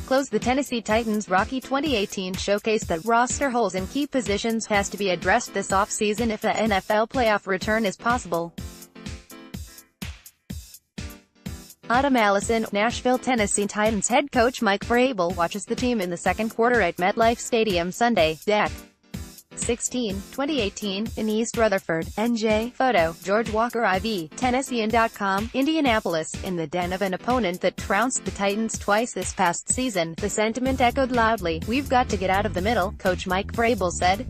closed the Tennessee Titans' rocky 2018 showcased that roster holes in key positions has to be addressed this offseason if the NFL playoff return is possible. Allison, Nashville Tennessee Titans head coach Mike Vrabel watches the team in the second quarter at MetLife Stadium Sunday. Dec. 16, 2018, in East Rutherford, NJ. Photo, George Walker IV, Tennessean.com, Indianapolis. In the den of an opponent that trounced the Titans twice this past season, the sentiment echoed loudly. "We've got to get out of the middle," Coach Mike Vrabel said.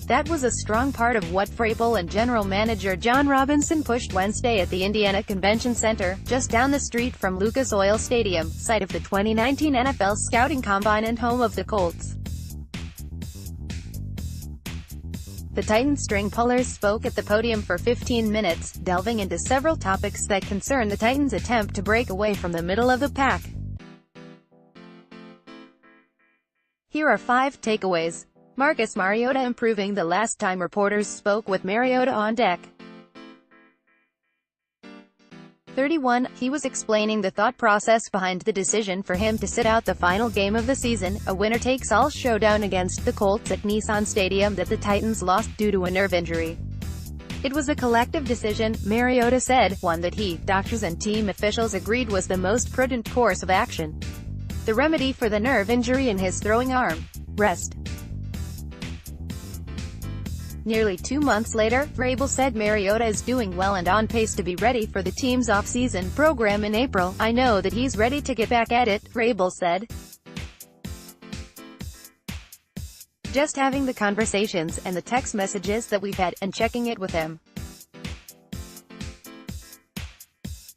That was a strong part of what Vrabel and general manager John Robinson pushed Wednesday at the Indiana Convention Center, just down the street from Lucas Oil Stadium, site of the 2019 NFL Scouting Combine and home of the Colts. The Titans string pullers spoke at the podium for 15 minutes, delving into several topics that concern the Titans' attempt to break away from the middle of the pack. Here are 5 takeaways. Marcus Mariota improving. The last time reporters spoke with Mariota on deck 31, he was explaining the thought process behind the decision for him to sit out the final game of the season, a winner-takes-all showdown against the Colts at Nissan Stadium that the Titans lost due to a nerve injury. "It was a collective decision," Mariota said, "one that he, doctors and team officials agreed was the most prudent course of action. The remedy for the nerve injury in his throwing arm. Rest." Nearly 2 months later, Vrabel said Mariota is doing well and on pace to be ready for the team's off-season program in April. "I know that he's ready to get back at it," Vrabel said. "Just having the conversations and the text messages that we've had, and checking it with him.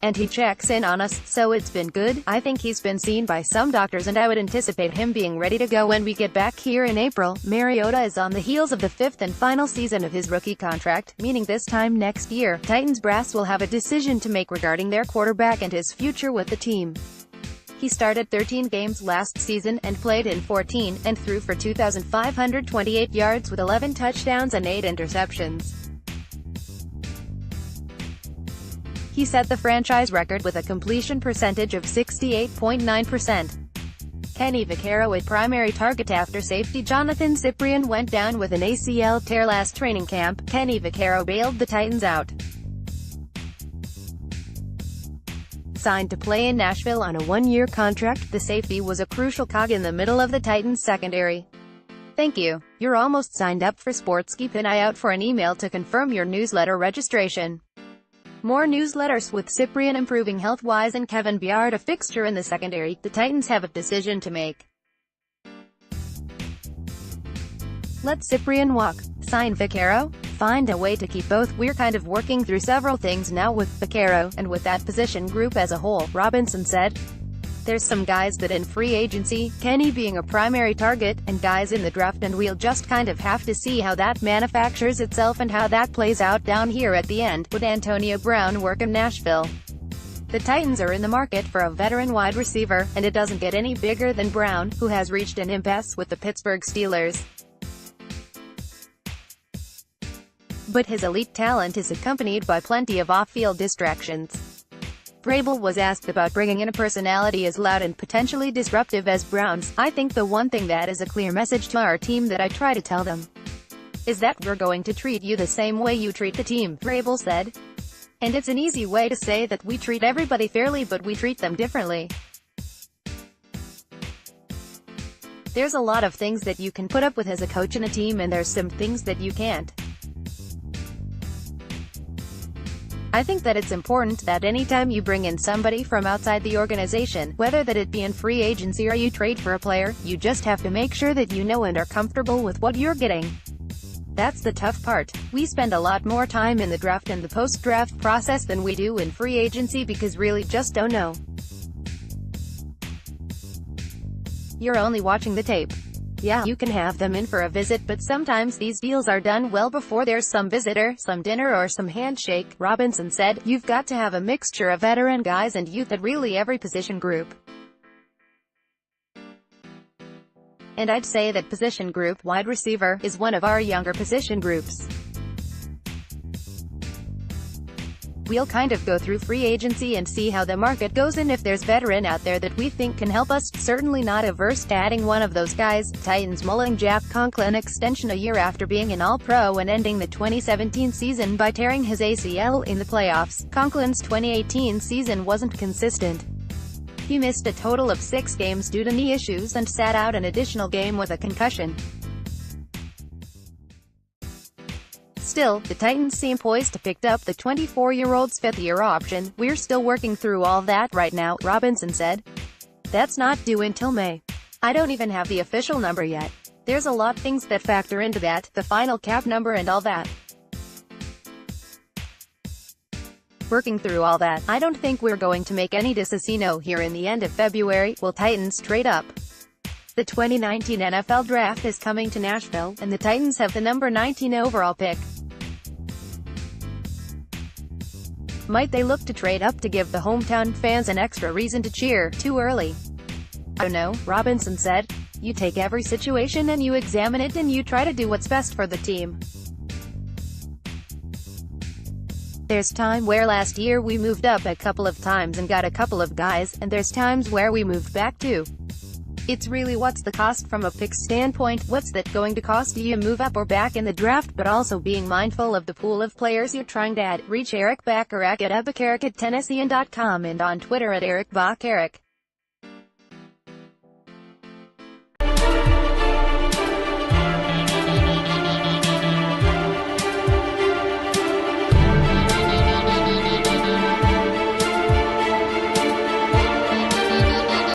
And he checks in on us, so it's been good. I think he's been seen by some doctors and I would anticipate him being ready to go when we get back here in April." Mariota is on the heels of the 5th and final season of his rookie contract, meaning this time next year, Titans brass will have a decision to make regarding their quarterback and his future with the team. He started 13 games last season, and played in 14, and threw for 2,528 yards with 11 touchdowns and 8 interceptions. He set the franchise record with a completion percentage of 68.9%. Kenny Vaccaro, a primary target after safety Jonathan Cyprien went down with an ACL tear last training camp. Kenny Vaccaro bailed the Titans out. Signed to play in Nashville on a 1-year contract, the safety was a crucial cog in the middle of the Titans' secondary. "Thank you. You're almost signed up for sports. Keep an eye out for an email to confirm your newsletter registration." More newsletters. With Cyprien improving health-wise and Kevin Byard a fixture in the secondary, the Titans have a decision to make. Let Cyprien walk. Sign Vaccaro? Find a way to keep both. "We're kind of working through several things now with Vaccaro, and with that position group as a whole," Robinson said. "There's some guys that in free agency, Kenny being a primary target, and guys in the draft, and we'll just kind of have to see how that manufactures itself and how that plays out down here at the end." Would Antonio Brown work in Nashville? The Titans are in the market for a veteran wide receiver, and it doesn't get any bigger than Brown, who has reached an impasse with the Pittsburgh Steelers. But his elite talent is accompanied by plenty of off-field distractions. Vrabel was asked about bringing in a personality as loud and potentially disruptive as Brown's. "I think the one thing that is a clear message to our team that I try to tell them is that we're going to treat you the same way you treat the team," Vrabel said. "And it's an easy way to say that we treat everybody fairly, but we treat them differently. There's a lot of things that you can put up with as a coach and a team, and there's some things that you can't. I think that it's important that anytime you bring in somebody from outside the organization, whether that it be in free agency or you trade for a player, you just have to make sure that you know and are comfortable with what you're getting. That's the tough part. We spend a lot more time in the draft and the post-draft process than we do in free agency because really just don't know. You're only watching the tape. Yeah, you can have them in for a visit, but sometimes these deals are done well before there's some visitor, some dinner or some handshake," Robinson said. "You've got to have a mixture of veteran guys and youth at really every position group. And I'd say that position group, wide receiver, is one of our younger position groups. We'll kind of go through free agency and see how the market goes and if there's veteran out there that we think can help us. Certainly not averse to adding one of those guys. Titans mulling Jack Conklin extension a year after being an All-Pro and ending the 2017 season by tearing his ACL in the playoffs. Conklin's 2018 season wasn't consistent. He missed a total of 6 games due to knee issues and sat out an additional game with a concussion. Still, the Titans seem poised to pick up the 24-year-old's fifth-year option. We're still working through all that right now, Robinson said. That's not due until May. I don't even have the official number yet. There's a lot of things that factor into that, the final cap number and all that. Working through all that, I don't think we're going to make any decision here in the end of February. Will Titans trade up? The 2019 NFL Draft is coming to Nashville, and the Titans have the number 19 overall pick. Might they look to trade up to give the hometown fans an extra reason to cheer? Too early. I don't know, Robinson said. You take every situation and you examine it and you try to do what's best for the team. There's time where last year we moved up a couple of times and got a couple of guys, and there's times where we moved back too. It's really what's the cost from a pick standpoint, what's that going to cost you move up or back in the draft, but also being mindful of the pool of players you're trying to add. Reach Eric Vaccaro at Vaccaro@TennesseanTitans.com and on Twitter at Eric Vaccaro.